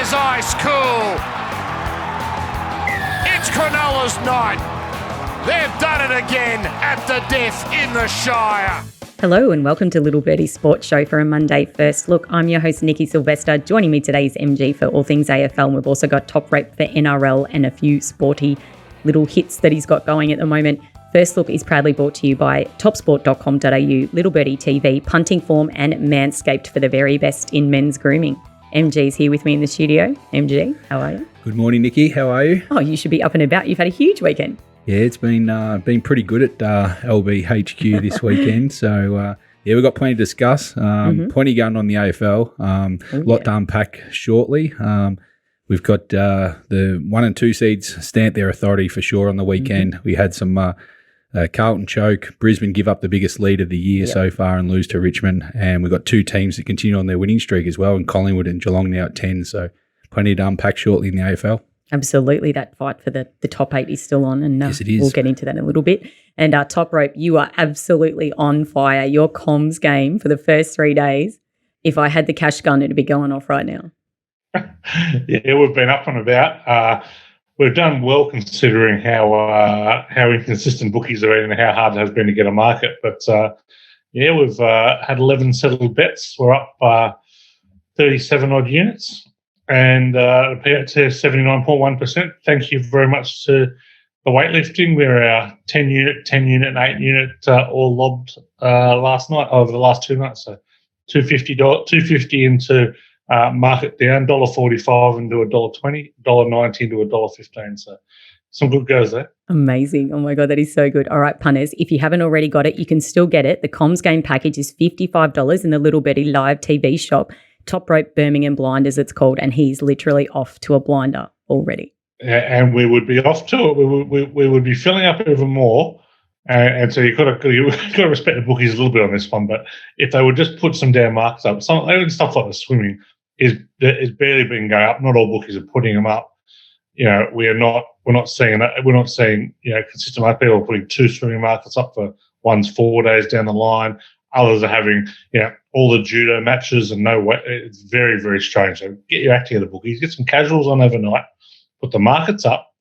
is ice cool. It's Cronulla's night. They've done it again at the death in the Shire. Hello and welcome to Little Birdie Sports Show for a Monday First Look. I'm your host, Nikki Sylvester. Joining me today is MG for all things AFL. And we've also got Top Rate for NRL and a few sporty little hits that he's got going at the moment. First Look is proudly brought to you by topsport.com.au, Little Birdie TV, Punting Form and Manscaped for the very best in men's grooming. MG's here with me in the studio. MG, how are you? Good morning, Nikki. How are you? Oh, you should be up and about. You've had a huge weekend. Yeah, it's been pretty good at LBHQ this weekend. So, we've got plenty to discuss. Plenty going on in the AFL. Lot to unpack shortly. We've got the 1 and 2 seeds stamp their authority for sure on the weekend. We had some Carlton choke. Brisbane give up the biggest lead of the year so far and lose to Richmond. And we've got two teams that continue on their winning streak as well, and Collingwood and Geelong now at 10. So plenty to unpack shortly in the AFL. Absolutely. That fight for the top 8 is still on, and yes, it is. We'll get into that in a little bit. And Top Rope, you are absolutely on fire. Your comms game for the first 3 days, if I had the cash gun, it'd be going off right now. Yeah, we've been up and about. We've done well considering how inconsistent bookies are and how hard it has been to get a market. But, we've had 11 settled bets. We're up 37-odd units. And payout to 79.1%. Thank you very much to the weightlifting. We're 10 unit, and 8 unit all lobbed last night over the last 2 nights. So $250 into market down, $1.45 into $1.20, $1.90 into $1.15. So some good goes there. Amazing. Oh my God, that is so good. All right, punters, if you haven't already got it, you can still get it. The comms game package is $55 in the Little Birdie live TV shop. Top Rope Birmingham Blinders, it's called, and he's literally off to a blinder already. And we would be off to it. We would be filling up even more. And so you've got to respect the bookies a little bit on this one. But if they would just put some damn marks up, even stuff like the swimming is barely been going up. Not all bookies are putting them up. You know, we're not seeing that. We're not seeing consistent. Like people are putting 2 swimming markets up for one's 4 days down the line. Others are having, all the judo matches and no way. It's very, very strange. So get your act together, bookies. Get some casuals on overnight. Put the markets up.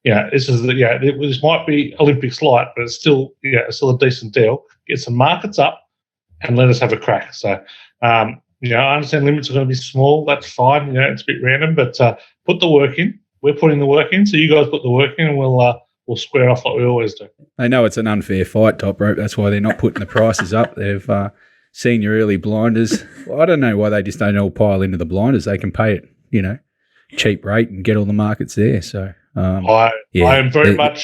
This might be Olympics light, but it's still a decent deal. Get some markets up and let us have a crack. So, I understand limits are going to be small. That's fine. It's a bit random, but put the work in. We're putting the work in. So you guys put the work in, and we'll square off like we always do. They know it's an unfair fight, Top Rope. That's why they're not putting the prices up. They've seen your early blinders. Well, I don't know why they just don't all pile into the blinders. They can pay it, cheap rate and get all the markets there. So I am very much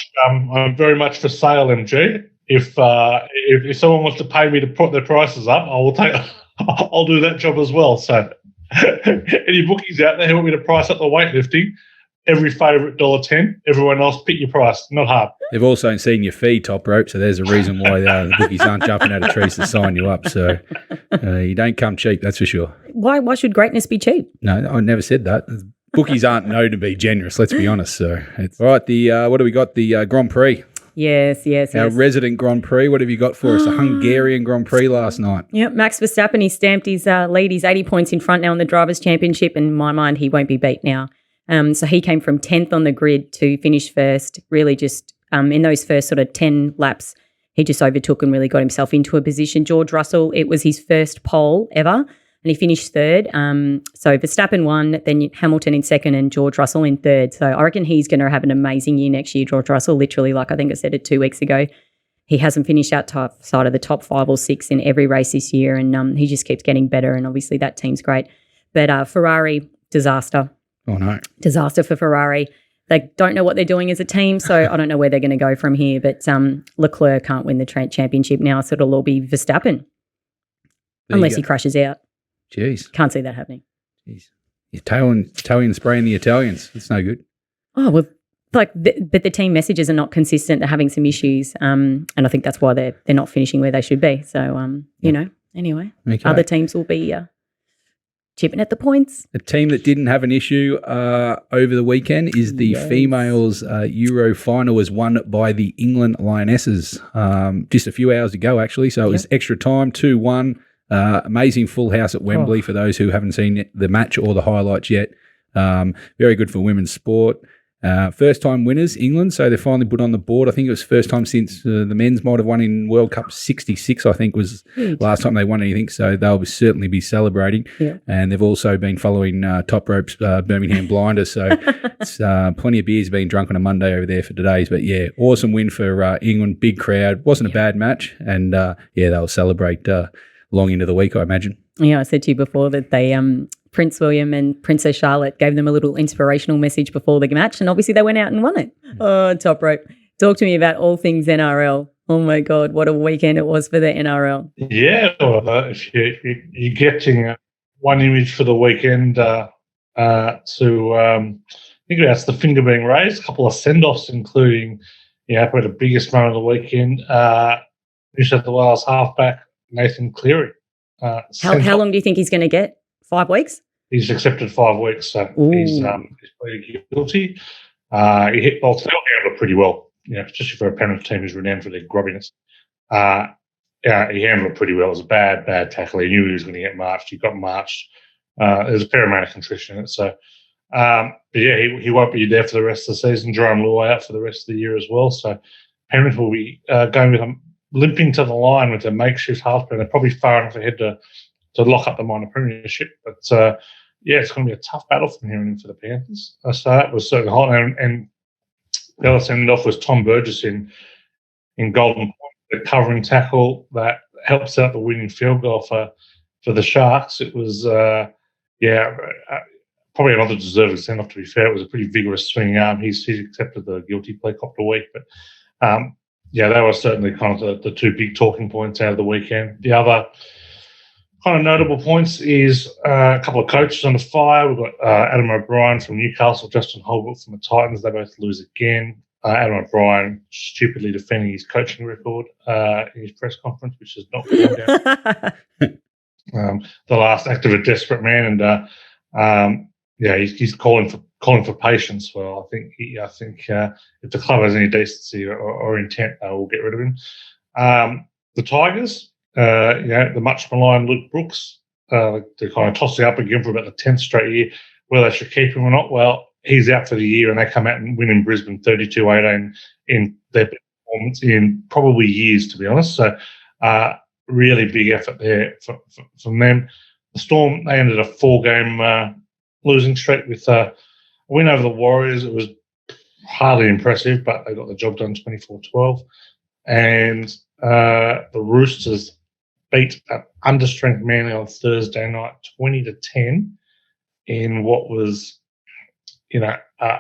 for sale, MG. If someone wants to pay me to put their prices up, I'll do that job as well. So any bookies out there who want me to price up the weightlifting, every favourite $1.10. Everyone else, pick your price. Not hard. They've also seen your fee, Top Rope, so there's a reason why the bookies aren't jumping out of trees to sign you up. So you don't come cheap, that's for sure. Why should greatness be cheap? No, I never said that. Bookies aren't known to be generous, let's be honest. So it's all right. What do we got? The Grand Prix. Yes. Our resident Grand Prix. What have you got for us? A Hungarian Grand Prix last night. Yep, Max Verstappen, he stamped his lead. He's 80 points in front now in the Drivers' Championship. In my mind, he won't be beat now. So he came from 10th on the grid to finish first, really just in those first sort of 10 laps, he just overtook and really got himself into a position. George Russell, it was his first pole ever, and he finished third. So Verstappen won, then Hamilton in second and George Russell in third. So I reckon he's going to have an amazing year next year, George Russell, literally, like I think I said it 2 weeks ago. He hasn't finished outside of the top 5 or 6 in every race this year, and he just keeps getting better, and obviously that team's great. But Ferrari, disaster. Oh, no. Disaster for Ferrari. They don't know what they're doing as a team, so I don't know where they're going to go from here. But Leclerc can't win the championship now, so it'll all be Verstappen. Unless he crashes out. Jeez. Can't see that happening. Jeez. Italian spraying the Italians. It's no good. Oh, well, but the team messages are not consistent. They're having some issues, and I think that's why they're not finishing where they should be. So, anyway, other teams will be chipping at the points. A team that didn't have an issue over the weekend is the females Euro final, was won by the England Lionesses just a few hours ago, actually. So it was extra time, 2-1. Amazing full house at Wembley for those who haven't seen the match or the highlights yet. Very good for women's sport. First time winners, England, so they're finally put on the board. I think it was first time since the men's might have won in World Cup 66, I think was last time they won anything, so they'll certainly be celebrating. Yeah. And they've also been following Top Rope's Birmingham Blinders, so it's plenty of beers being drunk on a Monday over there for today's. But yeah, awesome win for England, big crowd. Wasn't a bad match, and they'll celebrate long into the week, I imagine. Yeah, I said to you before that they Prince William and Princess Charlotte gave them a little inspirational message before the match, and obviously they went out and won it. Oh, Top Rope. Talk to me about all things NRL. Oh, my God, what a weekend it was for the NRL. Yeah, well, if you're getting one image for the weekend to think about it's the finger being raised, a couple of send-offs, including, probably the biggest moment of the weekend, New South Wales halfback Nathan Cleary. How long do you think he's going to get? 5 weeks? He's accepted 5 weeks, so he's pleaded guilty. He hit both. They handled it pretty well, especially for a Penrith team who's renowned for their grubbiness. He handled it pretty well. It was a bad tackle. He knew he was going to get marched. He got marched. There's a fair amount of contrition in it. So, he won't be there for the rest of the season. Jerome Luai out for the rest of the year as well. So, Penrith will be going with him, limping to the line with a makeshift halfback. They're probably far enough ahead to lock up the minor premiership. But, it's going to be a tough battle from here on in for the Panthers. So that was certainly hot. And the other send-off was Tom Burgess in Golden Point, the covering tackle that helps out the winning field goal for the Sharks. It was, probably another deserving send-off, to be fair. It was a pretty vigorous swinging arm. He's accepted the guilty plea, copped a week. But, they were certainly kind of the two big talking points out of the weekend. The other kind of notable points is a couple of coaches on the fire. We've got Adam O'Brien from Newcastle, Justin Holbrook from the Titans. They both lose again. Adam O'Brien stupidly defending his coaching record in his press conference, which has not gone down. The last act of a desperate man, and he's calling for patience. Well, I think if the club has any decency or intent, they will get rid of him. The Tigers. The much maligned Luke Brooks, they're kind of tossing up again for about the 10th straight year, whether they should keep him or not. Well, he's out for the year, and they come out and win in Brisbane 32-18 in their performance in probably years, to be honest. So, really big effort there from them. The Storm, they ended a 4-game losing streak with a win over the Warriors. It was hardly impressive, but they got the job done 24-12. And the Roosters beat an understrength Manly on Thursday night 20-10 in what was,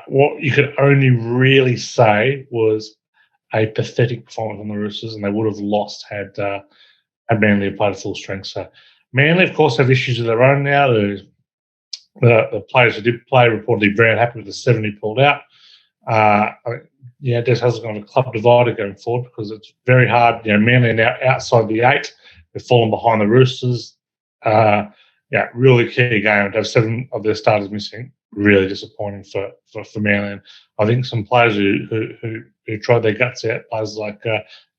what you could only really say was a pathetic performance from the Roosters, and they would have lost had Manly played full strength. So Manly, of course, have issues of their own now. The players who did play reportedly very unhappy with the 7 he pulled out. Des hasn't got a club divider going forward because it's very hard. Manly are now outside the 8. They've fallen behind the Roosters. Really key game to have 7 of their starters missing. Really disappointing for Manly. And I think some players who tried their guts out, players like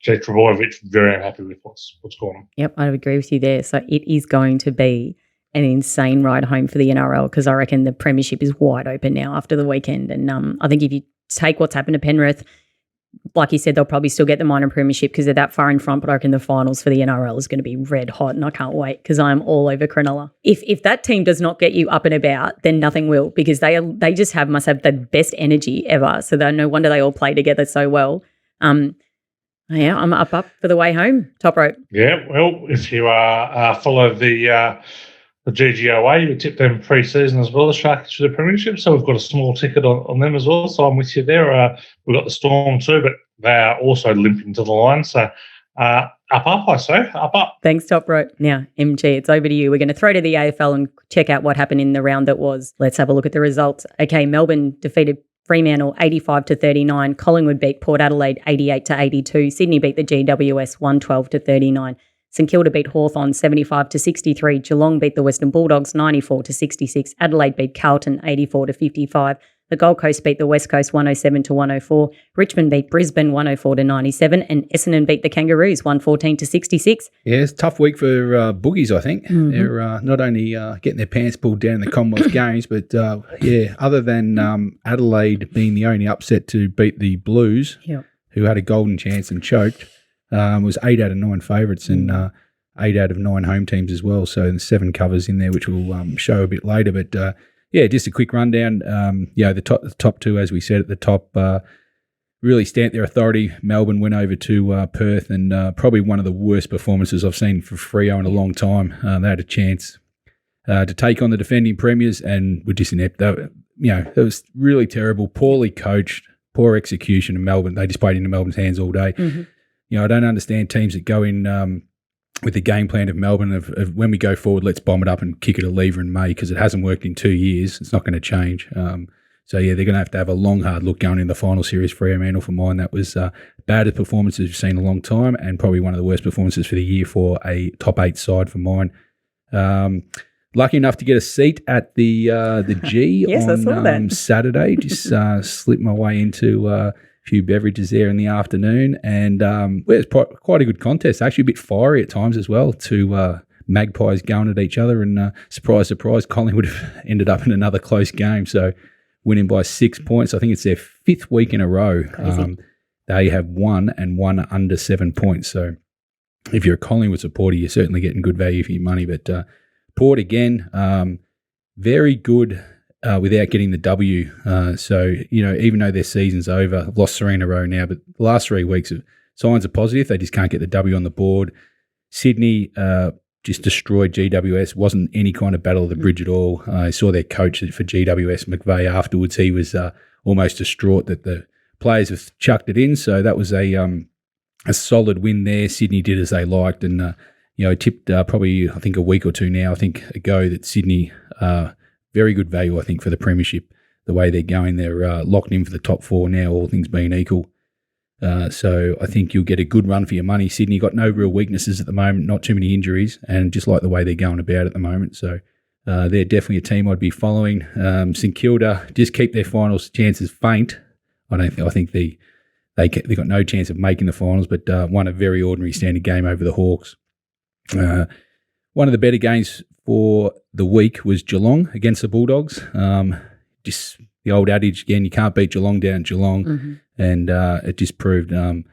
Jake Trbojevic, very unhappy with what's going on. Yep, I agree with you there. So it is going to be an insane ride home for the NRL because I reckon the premiership is wide open now after the weekend. And I think if you take what's happened to Penrith, like you said, they'll probably still get the minor premiership because they're that far in front, but I reckon the finals for the NRL is going to be red hot, and I can't wait because I'm all over Cronulla. If that team does not get you up and about, then nothing will because they just must have the best energy ever. So no wonder they all play together so well. I'm up for the way home. Top Rope. Yeah, well, if you follow the GGOA, you would tip them pre-season as well, the Sharks for the premiership. So we've got a small ticket on them as well. So I'm with you there. We've got the Storm too, but they are also limping to the line. So up, I say. Up. Thanks, Top Rope. Now, MG, it's over to you. We're going to throw to the AFL and check out what happened in the round that was. Let's have a look at the results. Okay, Melbourne defeated Fremantle 85-39. Collingwood beat Port Adelaide 88-82. Sydney beat the GWS 112-39. St Kilda beat Hawthorn 75-63. Geelong beat the Western Bulldogs 94-66. Adelaide beat Carlton 84-55. The Gold Coast beat the West Coast 107-104. Richmond beat Brisbane 104-97, and Essendon beat the Kangaroos 114-66. Yeah, it's a tough week for boogies, I think. Mm-hmm. They're not only getting their pants pulled down in the Commonwealth Games, but other than Adelaide being the only upset to beat the Blues, who had a golden chance and choked, was 8 out of 9 favourites and 8 out of 9 home teams as well. So there's 7 covers in there, which we'll show a bit later. But just a quick rundown. The top 2, as we said at the top, really stamped their authority. Melbourne went over to Perth, and probably one of the worst performances I've seen for Freo in a long time. They had a chance to take on the defending premiers and were just inept. It was really terrible, poorly coached, poor execution in Melbourne. They just played into Melbourne's hands all day. Mm-hmm. I don't understand teams that go in with the game plan of Melbourne of when we go forward, let's bomb it up and kick it a lever in May, because it hasn't worked in 2 years. It's not going to change. They're going to have a long, hard look going in the final series. Fremantle, for mine, that was baddest performances we've seen in a long time, and probably one of the worst performances for the year for a top 8 side for mine. Lucky enough to get a seat at the G yes, on Saturday. Just slipped my way into a few beverages there in the afternoon, and it's quite a good contest. Actually, a bit fiery at times as well. Two magpies going at each other, and surprise, surprise, Collingwood have ended up in another close game. So winning by 6 points. I think it's their 5th week in a row. They have won and won under 7 points. So if you're a Collingwood supporter, you're certainly getting good value for your money. But Port again, very good without getting the W. Even though their season's over, I've lost 3 in a row now, but the last 3 weeks, signs are positive. They just can't get the W on the board. Sydney just destroyed GWS. Wasn't any kind of battle of the bridge at all. I saw their coach for GWS, McVeigh, afterwards. He was almost distraught that the players have chucked it in. So that was a solid win there. Sydney did as they liked, and tipped probably, I think, a week or two now, ago, that Sydney, very good value, I think, for the premiership. The way they're going, they're locked in for the top 4 now, all things being equal. So I think you'll get a good run for your money. Sydney got no real weaknesses at the moment, not too many injuries, and just like the way they're going about at the moment. So they're definitely a team I'd be following. St Kilda just keep their finals chances faint. I think they got no chance of making the finals, but won a very ordinary standard game over the Hawks. One of the better games for the week was Geelong against the Bulldogs. Just the old adage again, you can't beat Geelong down at Geelong. Mm-hmm. And it just proved, they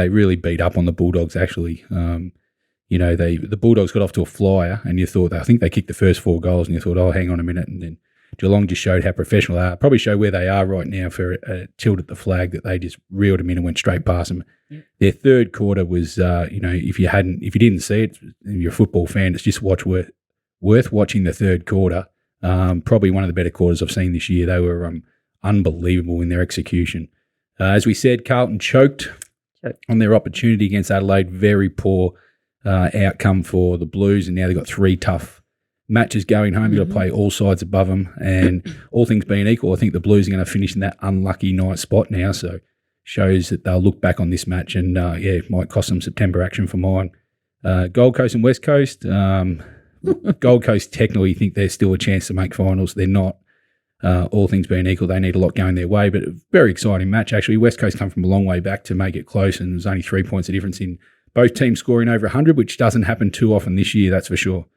really beat up on the Bulldogs, actually. The Bulldogs got off to a flyer, and you thought, I think they kicked the first 4 goals, and you thought, oh, hang on a minute. And then Geelong just showed how professional they are, probably show where they are right now for a tilt at the flag, that they just reeled them in and went straight past them. Yeah. Their third quarter was, if you didn't see it, if you're a football fan, it's just worth watching the third quarter. Probably one of the better quarters I've seen this year. They were unbelievable in their execution. As we said, Carlton choked on their opportunity against Adelaide. Very poor outcome for the Blues, and now they've got 3 tough matches going home. You've got to play all sides above them, and all things being equal, I think the Blues are going to finish in that unlucky 9th spot now. So shows that they'll look back on this match, and it might cost them September action for mine. Gold Coast and West Coast. Gold Coast technically think there's still a chance to make finals. They're not. All things being equal, they need a lot going their way, but a very exciting match, actually. West Coast come from a long way back to make it close, and there's only 3 points of difference in both teams scoring over 100, which doesn't happen too often this year, that's for sure.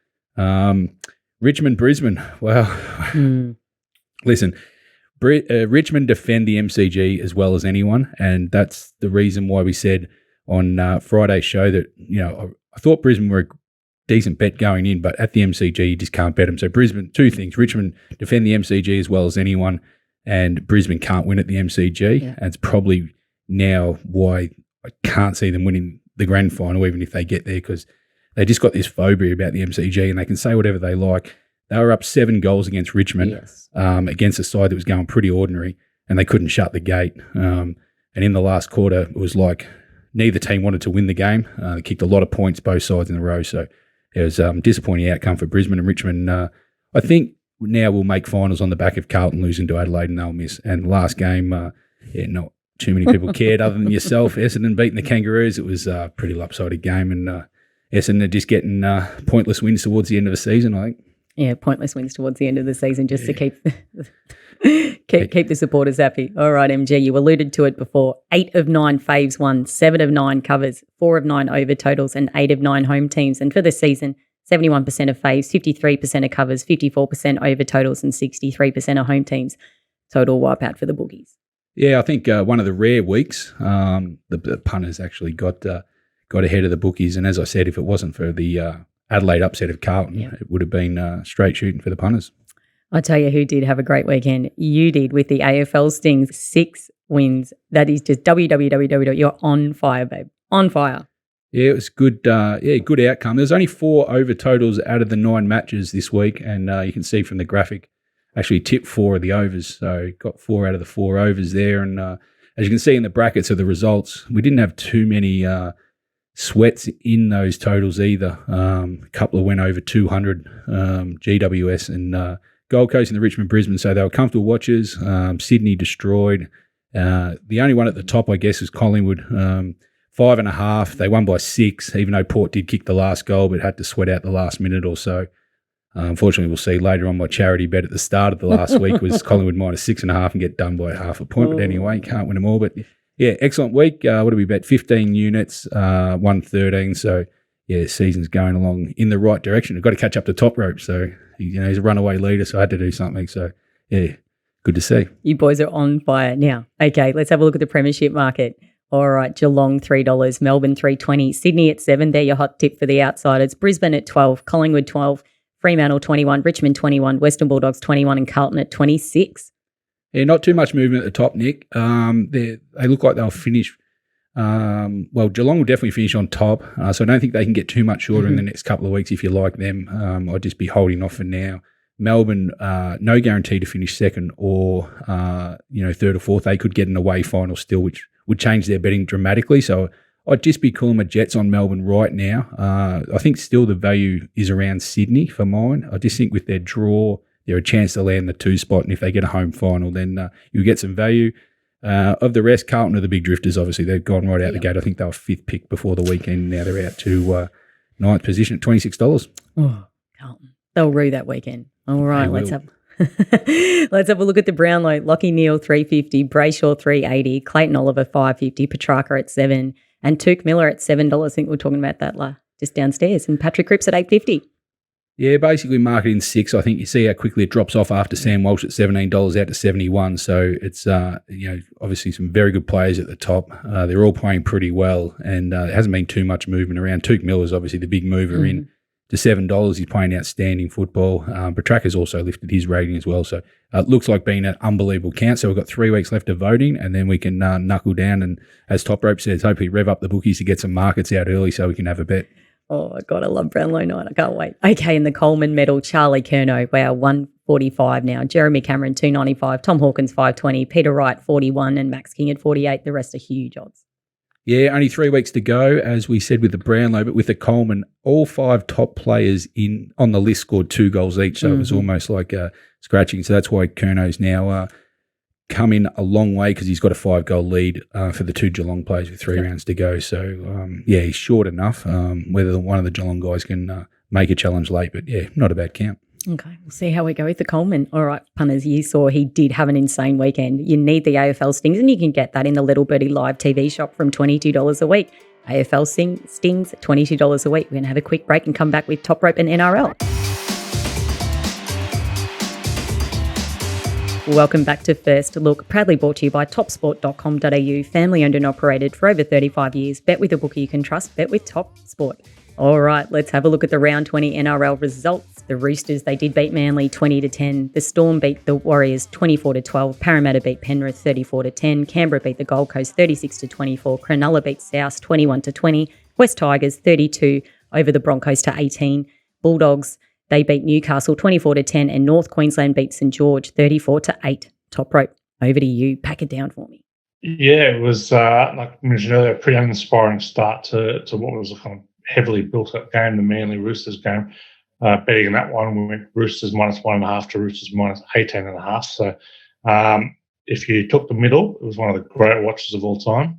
Richmond, Brisbane. Well, listen, Richmond defend the MCG as well as anyone, and that's the reason why we said on Friday's show that, I thought Brisbane were a decent bet going in, but at the MCG, you just can't bet them. So Brisbane, 2 things. Richmond defend the MCG as well as anyone, and Brisbane can't win at the MCG. Yeah. And it's probably now why I can't see them winning the grand final, even if they get there, because they just got this phobia about the MCG, and they can say whatever they like. They were up 7 goals against Richmond, against a side that was going pretty ordinary, and they couldn't shut the gate. And in the last quarter, it was like neither team wanted to win the game. They kicked a lot of points both sides in a row, so it was a disappointing outcome for Brisbane, and Richmond, I think, now will make finals on the back of Carlton losing to Adelaide, and they'll miss. And the last game, not too many people cared other than yourself. Essendon beating the Kangaroos. It was a pretty lopsided game, and Essendon are just getting pointless wins towards the end of the season, I think. Yeah, pointless wins towards the end of the season just to keep the supporters happy. All right, MG, you alluded to it before. 8 of 9 faves won, 7 of 9 covers, 4 of 9 over totals, and 8 of 9 home teams. And for the season, 71% of faves, 53% of covers, 54% over totals, and 63% of home teams. Total wipeout for the bookies. Yeah, I think one of the rare weeks, the punters actually got ahead of the bookies. And as I said, if it wasn't for the Adelaide upset of Carlton, it would have been straight shooting for the punters. I tell you who did have a great weekend. You did with the AFL Stings, 6 wins. That is just www. You're on fire, babe. On fire. Yeah, it was good. Good outcome. There's only 4 over totals out of the 9 matches this week, and you can see from the graphic, actually tipped 4 of the overs. So got 4 out of the 4 overs there, and as you can see in the brackets of the results, we didn't have too many sweats in those totals either. A couple of went over 200, GWS and Gold Coast and the Richmond Brisbane, so they were comfortable watches. Sydney destroyed. The only one at the top, I guess, is Collingwood. 5.5. They won by 6, even though Port did kick the last goal, but had to sweat out the last minute or so. Unfortunately, we'll see later on my charity bet at the start of the last week was Collingwood minus 6.5 and get done by half a point. But anyway, can't win them all. But yeah, excellent week. What did we bet? 15 units, won 13. So yeah, season's going along in the right direction. We've got to catch up to Top Rope. So he's a runaway leader, so I had to do something. So yeah, good to see. You boys are on fire now. Okay, let's have a look at the premiership market. All right, Geelong $3, Melbourne $3.20, Sydney at 7. They're your hot tip for the outsiders. Brisbane at 12, Collingwood 12, Fremantle 21, Richmond 21, Western Bulldogs 21, and Carlton at 26. Yeah, not too much movement at the top, Nick. They look like they'll finish. Geelong will definitely finish on top, so I don't think they can get too much shorter in the next couple of weeks if you like them. I'd just be holding off for now. Melbourne, no guarantee to finish second or third or fourth. They could get an away final still, which would change their betting dramatically. So I'd just be calling my Jets on Melbourne right now. I think still the value is around Sydney for mine. I just think with their draw, they're a chance to land the 2 spot, and if they get a home final, then you'll get some value. Of the rest, Carlton are the big drifters, obviously. They've gone right out the gate. I think they were 5th pick before the weekend. Now they're out to 9th position at $26. Oh, Carlton. They'll rue that weekend. All right, let's have a look at the Brownlow. Lockie Neal, $3.50, Brayshaw, $3.80, Clayton Oliver, $5.50, Petrarca at 7, and Touk Miller at $7. I think we were talking about that just downstairs. And Patrick Cripps at $8.50. Yeah, basically marketing 6. I think you see how quickly it drops off after Sam Walsh at $17 out to 71. So it's obviously some very good players at the top. They're all playing pretty well, and there hasn't been too much movement around. Touk Miller's obviously the big mover in to $7. He's playing outstanding football. Petrarca's also lifted his rating as well. So it looks like being an unbelievable count. So we've got 3 weeks left of voting, and then we can knuckle down and, as Top Rope says, hopefully rev up the bookies to get some markets out early so we can have a bet. Oh, my God, I love Brownlow night. I can't wait. Okay, in the Coleman medal, Charlie Curnow, wow, 145 now. Jeremy Cameron, 295. Tom Hawkins, 520. Peter Wright, 41. And Max King at 48. The rest are huge odds. Yeah, only 3 weeks to go, as we said with the Brownlow, but with the Coleman, all 5 top players on the list scored 2 goals each, so it was almost like scratching. So that's why Curnow's now come in a long way because he's got a 5-goal lead for the 2 Geelong players with 3 rounds to go. So, he's short enough. Whether one of the Geelong guys can make a challenge late, but yeah, not a bad count. Okay, we'll see how we go with the Coleman. All right, punters, you saw he did have an insane weekend. You need the AFL Stings, and you can get that in the Little Birdie Live TV shop from $22 a week. AFL Stings, $22 a week. We're going to have a quick break and come back with Top Rope and NRL. Welcome back to First Look, proudly brought to you by topsport.com.au, family owned and operated for over 35 years. Bet with a bookie you can trust, bet with Top Sport. All right, let's have a look at the round 20 NRL results. The Roosters, they did beat Manly 20-10. The Storm beat the Warriors 24-12. Parramatta beat Penrith 34-10. Canberra beat the Gold Coast 36-24. Cronulla beat South 21-20. West Tigers 32 over the Broncos to 18. Bulldogs, they beat Newcastle 24-10, and North Queensland beat St George 34-8. Top Rope, over to you. Pack it down for me. Yeah, it was, like I mentioned earlier, a pretty uninspiring start to what was a kind of heavily built-up game, the Manly Roosters game. Betting in that one, we went Roosters -1.5 to Roosters -18.5. So if you took the middle, it was one of the great watches of all time.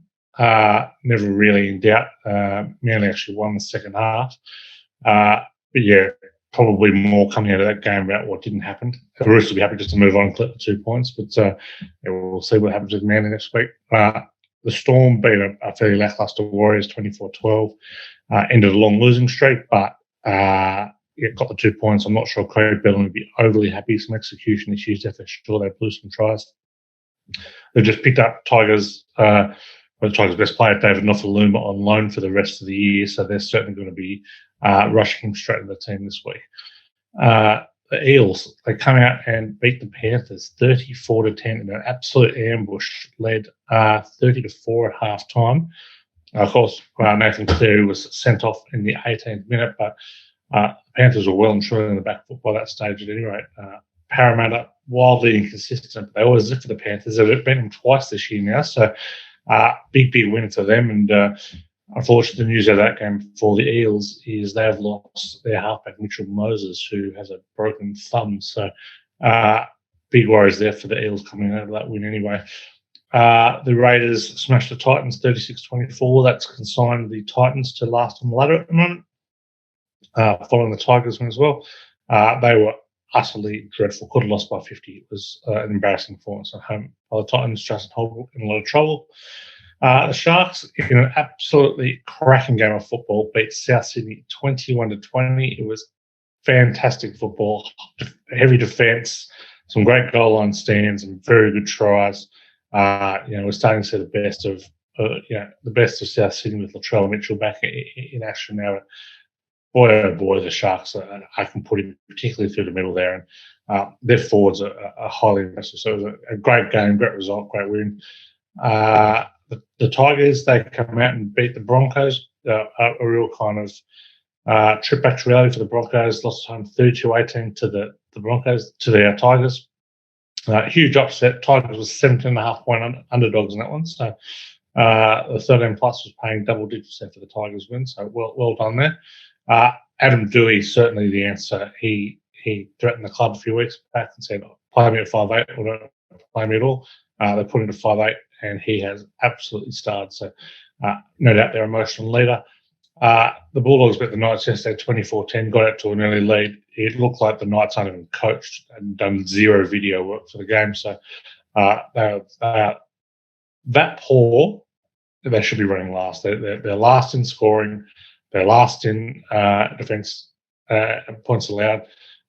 Never really in doubt. Manly actually won the second half. But yeah, probably more coming out of that game about what didn't happen. The Roosters will be happy just to move on and collect the 2 points, but we'll see what happens with Manly next week. The Storm beat a fairly lacklustre Warriors 24-12, ended a long losing streak, but got the 2 points. I'm not sure Craig Bellamy would be overly happy. Some execution issues there for sure. They blew some tries. They've just picked up Tigers, the Tigers' best player, David Nofaluma, on loan for the rest of the year, so they're certainly going to be rushing him straight into the team this week. The Eels, they come out and beat the Panthers 34-10 in an absolute ambush, led 30-4 at half time. Of course, Nathan Cleary was sent off in the 18th minute, but the Panthers were well and truly in the back foot by that stage at any rate. Parramatta, wildly inconsistent, but they always live for the Panthers. They've beaten them twice this year now, so big win for them. And unfortunately, the news out of that game for the Eels is they have lost their halfback, Mitchell Moses, who has a broken thumb. So big worries there for the Eels coming out of that win anyway. The Raiders smashed the Titans 36-24. That's consigned the Titans to last on the ladder at the moment, following the Tigers win as well. They were utterly dreadful. Could have lost by 50. It was an embarrassing performance at home by the Titans. Justin Holbrook in a lot of trouble. The Sharks, in an absolutely cracking game of football, beat South Sydney 21-20. It was fantastic football, heavy defence, some great goal line stands, and very good tries. We're starting to see the best of South Sydney with Latrell Mitchell back in action now. Boy, oh boy, the Sharks, I can put him particularly through the middle there. And their forwards are highly impressive. So it was a great game, great result, great win. The Tigers, they come out and beat the Broncos. A real kind of trip back to reality for the Broncos. Lost home 32-18 to the Broncos, to the Tigers. Huge upset. Tigers was 17.5 point underdogs in that one. So the 13 plus was paying double digits there for the Tigers win. So well done there. Adam Doueihi, certainly the answer. He threatened the club a few weeks back and said, play me at 5'8" or don't play me at all. They put him to 5'8", and he has absolutely starred. So no doubt their emotional leader. The Bulldogs beat the Knights yesterday 24-10, got out to an early lead. It looked like the Knights hadn't even coached and done zero video work for the game. So they are that poor, they should be running last. They're last in scoring. They're last in defence points allowed.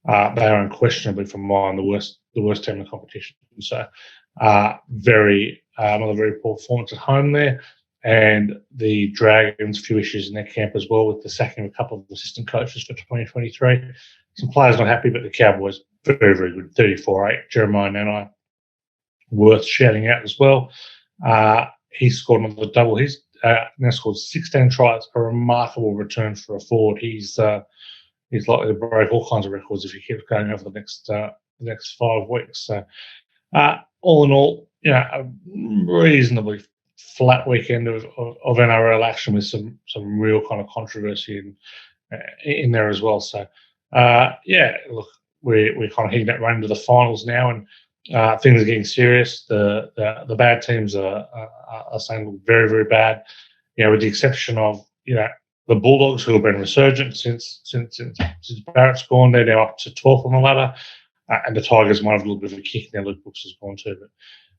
They are unquestionably, from mine, the worst team in the competition. So another very poor performance at home there. And the Dragons, a few issues in their camp as well, with the sacking of a couple of assistant coaches for 2023. Some players not happy, but the Cowboys, very, very good. 34-8. Jeremiah Nanai, worth shouting out as well. He scored another double. He's now scored 16 tries, a remarkable return for a forward. He's likely to break all kinds of records if he keeps going over the next 5 weeks. So all in all, a reasonably flat weekend of NRL action with some real kind of controversy in there as well. So look, we're kind of hitting that run into the finals now, and things are getting serious. The bad teams are starting to look very, very bad. With the exception of the Bulldogs, who have been resurgent since Barrett's gone. They're now up to 12th on the ladder, and the Tigers might have a little bit of a kick in their league books as well too.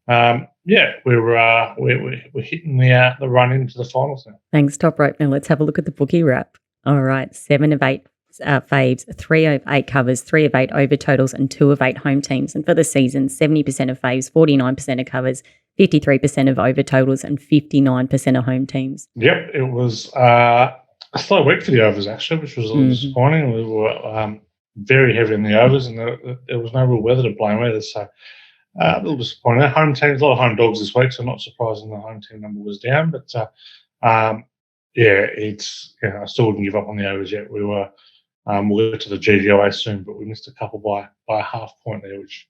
But we're hitting the run into the finals now. Thanks, Top Rope. Now let's have a look at the bookie wrap. All right, 7 of 8 faves, 3 of 8 covers, 3 of 8 over totals, and 2 of 8 home teams. And for the season, 70% of faves, 49% of covers, 53% of over totals, and 59% of home teams. Yep, it was a slow week for the overs actually, which was a little disappointing. We were very heavy in the overs, and there was no real weather to blame either. So a little disappointing. Home teams, a lot of home dogs this week, so not surprising the home team number was down. But I still wouldn't give up on the overs yet. We'll get to the GDOA soon, but we missed a couple by a half point there, which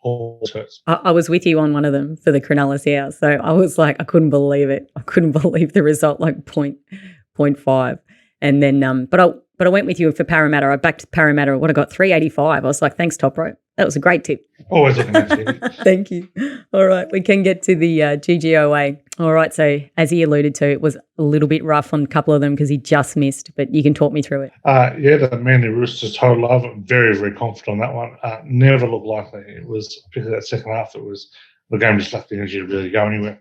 all hurts. I was with you on one of them for the Cronulla House, so I was like, I couldn't believe it. I couldn't believe the result, like 0.5. And then, but I went with you for Parramatta. I backed Parramatta. What I got, 385. I was like, thanks, Top Rope. That was a great tip. Always looking at you. Thank you. All right, we can get to the GGOA. All right, so as he alluded to, it was a little bit rough on a couple of them because he just missed, but you can talk me through it. The Manly Roosters total love. Very, very confident on that one. Never looked likely. It was, particularly that second half, the game just lacked the energy to really go anywhere.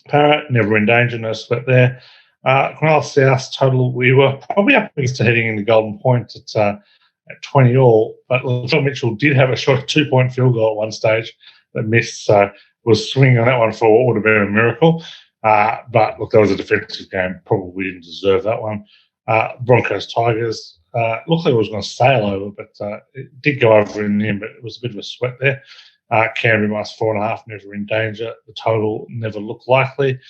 Parramatta, never in danger, no sweat there. Cronulla South total, we were probably up against heading in the Golden Point at 20 all, but Latrell Mitchell did have a short 2-point field goal at one stage that missed, so was swinging on that one for what would have been a miracle. But look, that was a defensive game. Probably didn't deserve that one. Broncos Tigers, looked like it was going to sail over, but it did go over in the end, but it was a bit of a sweat there. Canberra minus 4.5, never in danger. The total never looked likely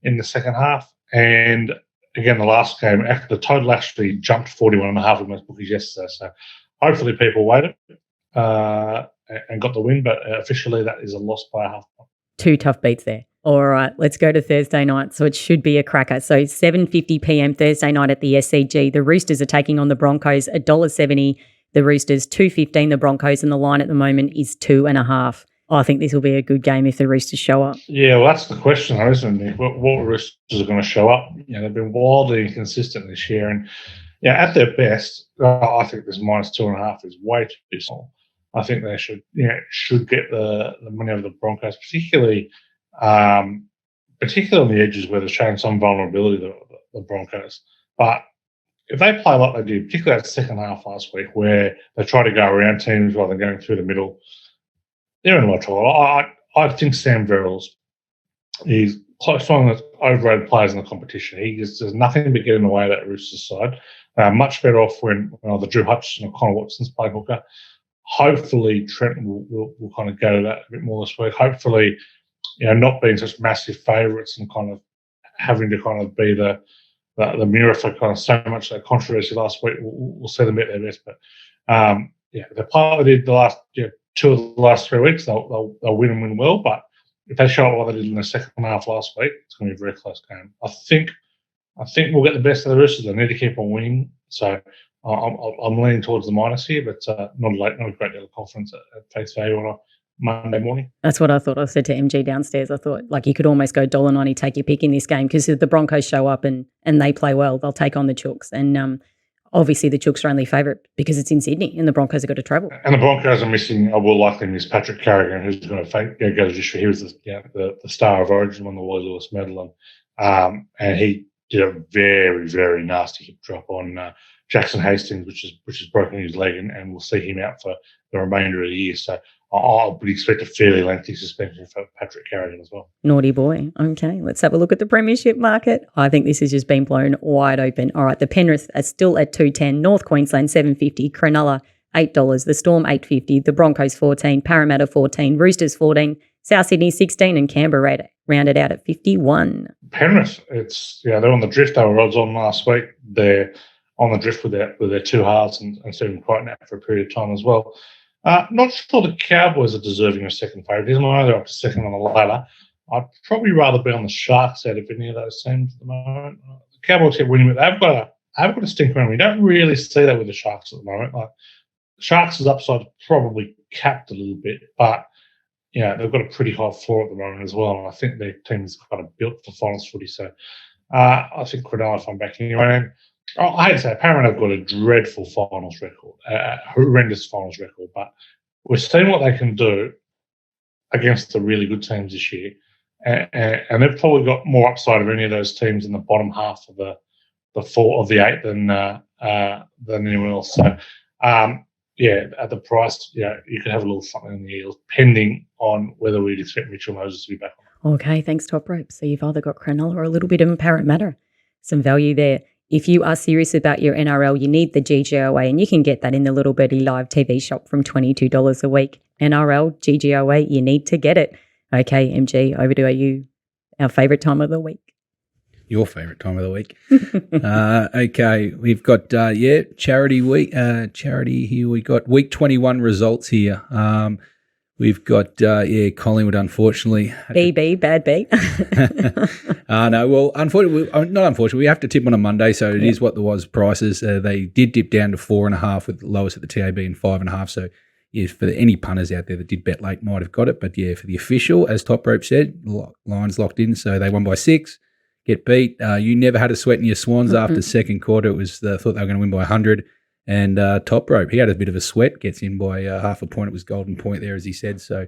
in the second half. And again, the last game, after the total actually jumped 41.5 with most bookies yesterday. So hopefully people waited and got the win, but officially that is a loss by a half point. 2 tough beats there. All right, let's go to Thursday night. So it should be a cracker. So 7:50 p.m. Thursday night at the SCG. The Roosters are taking on the Broncos, $1.70. The Roosters, $2.15. The Broncos, and the line at the moment is 2.5. I think this will be a good game if the Roosters show up. Yeah, well, that's the question, though, isn't it? What Roosters are going to show up? They've been wildly inconsistent this year, and at their best, I think this minus 2.5 is way too small. I think they should get the money over the Broncos, particularly on the edges where they're showing some vulnerability, the Broncos. But if they play like they did, particularly that second half last week, where they try to go around teams rather than going through the middle, they're in a lot of trouble. I think Sam Verrills, he's close to one of the overrated players in the competition. He just does nothing but get in the way of that Roosters side. Much better off when either Drew Hutchison or Connor Watson's play hooker. Hopefully Trent will kind of go to that a bit more this week. Hopefully, not being such massive favourites and kind of having to kind of be the mirror for kind of so much of that controversy last week, we'll see them at their best. But they play they did the last 2 of the last 3 weeks, they'll win and win well. But if they show up what they did in the second half last week, it's going to be a very close game. I think we'll get the best of the Roosters. They need to keep on winning. So I'm leaning towards the minus here, but not a great deal of confidence at face value on a Monday morning. That's what I thought. I said to MG downstairs, I thought you could almost go $1.90, take your pick in this game, because if the Broncos show up and they play well, they'll take on the Chooks. And obviously the Chooks are only favourite because it's in Sydney and the Broncos have got to travel. And the Broncos are missing, will likely miss Patrick Carrigan, who's going to go to history. He was the star of Origin, won the Wally Lewis medal, and he did a very, very nasty hip drop on Jackson Hastings, which has broken his leg, and we'll see him out for the remainder of the year. So I would expect a fairly lengthy suspension for Patrick Carrigan as well. Naughty boy. Okay, let's have a look at the premiership market. I think this has just been blown wide open. All right, the Penrith are still at $2.10, North Queensland $7.50, Cronulla $8, the Storm $8.50, the Broncos $14, Parramatta $14, Roosters $14, South Sydney $16, and Canberra rounded out at $51. Penrith, they're on the drift. They were odds on last week. They're on the drift with their 2 halves and Stephen Crichton out for a period of time as well. Not sure the Cowboys are deserving a second favourite. Even though they're up to second on the ladder, I'd probably rather be on the Sharks out of any of those teams at the moment. The Cowboys keep winning, but they've got a stink around. We don't really see that with the Sharks at the moment. The Sharks' upside probably capped a little bit, but they've got a pretty high floor at the moment as well, and I think their team is kind of built for finals footy. So I think Cronulla, if I'm back anyway. I hate to say, Parramatta have got a dreadful finals record, horrendous finals record, but we're seeing what they can do against the really good teams this year, and they've probably got more upside of any of those teams in the bottom half of the 4 of the 8 than anyone else. So, at the price, you could have a little something in the yield, depending on whether we'd expect Mitchell Moses to be back on. Okay, thanks, Top Rope. So you've either got Cronulla or a little bit of Parramatta. Some value there. If you are serious about your NRL, you need the GGOA, and you can get that in the Little Birdie Live TV shop from $22 a week. NRL, GGOA, you need to get it. Okay, MG, over to you. Our favourite time of the week. Your favourite time of the week. Okay, we've got, charity week. Charity here, we got week 21 results here. We've got, Collingwood, unfortunately. BB, bad B. No, well, not unfortunately, we have to tip on a Monday, so it is what there was prices. They did dip down to 4.5 with the lowest at the TAB and 5.5, so yeah, for any punters out there that did bet late might have got it. But yeah, for the official, as Top Rope said, lines locked in. So they won by 6, get beat. You never had a sweat in your Swans after second quarter. It was thought they were going to win by 100. And Top Rope, he had a bit of a sweat, gets in by half a point. It was golden point there, as he said. So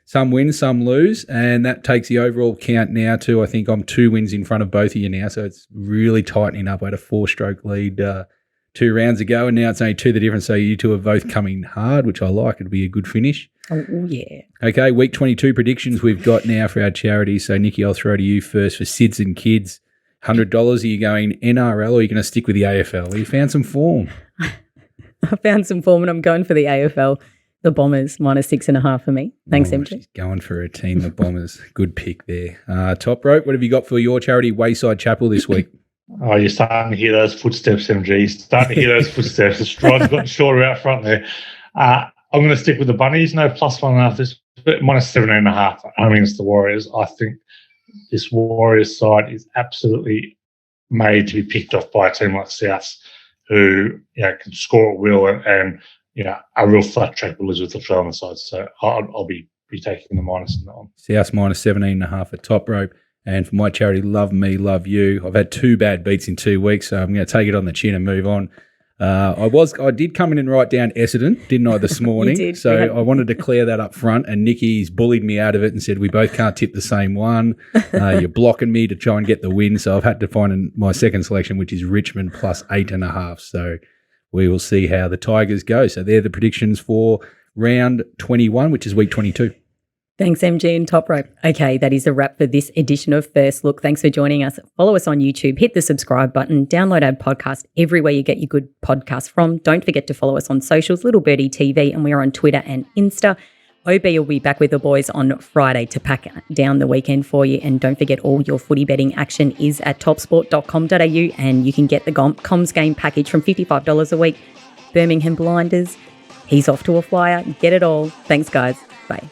some win, some lose. And that takes the overall count now to, I think I'm 2 wins in front of both of you now. So it's really tightening up. I had a 4-stroke lead 2 rounds ago, and now it's only 2 the difference. So you two are both coming hard, which I like. It'll be a good finish. Oh, yeah. Okay, week 22 predictions we've got now for our charity. So, Nikki, I'll throw to you first for Sids and Kids. $100. Are you going NRL or are you going to stick with the AFL? You found some form. I found some form and I'm going for the AFL. The Bombers, -6.5 for me. Thanks, MJ. She's going for a team, the Bombers. Good pick there. Top Rope, what have you got for your charity, Wayside Chapel, this week? Oh, you're starting to hear those footsteps, MG. You're starting to hear those footsteps. The stride's gotten shorter out front there. I'm going to stick with the Bunnies. No +1.5 this, but -17.5. I mean, it's the Warriors. I think this Warriors side is absolutely made to be picked off by a team like South, who can score at will and a real flat track Elizabeth will on the side. So I'll be taking the minus in that one. South -17.5 at Top Rope. And for my charity, Love Me, Love You, I've had 2 bad beats in 2 weeks, so I'm going to take it on the chin and move on. I did come in and write down Essendon, didn't I, this morning? You did, so yeah. I wanted to clear that up front, and Nikki's bullied me out of it and said we both can't tip the same one. You're blocking me to try and get the win, so I've had to find my second selection, which is Richmond +8.5. So we will see how the Tigers go. So they're the predictions for round 21, which is week 22. Thanks, MG and Top Rope. Okay, that is a wrap for this edition of First Look. Thanks for joining us. Follow us on YouTube, hit the subscribe button, download our podcast everywhere you get your good podcasts from. Don't forget to follow us on socials, Little Birdie TV, and we are on Twitter and Insta. OB will be back with the boys on Friday to pack down the weekend for you. And don't forget, all your footy betting action is at topsport.com.au, and you can get the Comms game package from $55 a week. Birmingham Blinders, he's off to a flyer. Get it all. Thanks, guys. Bye.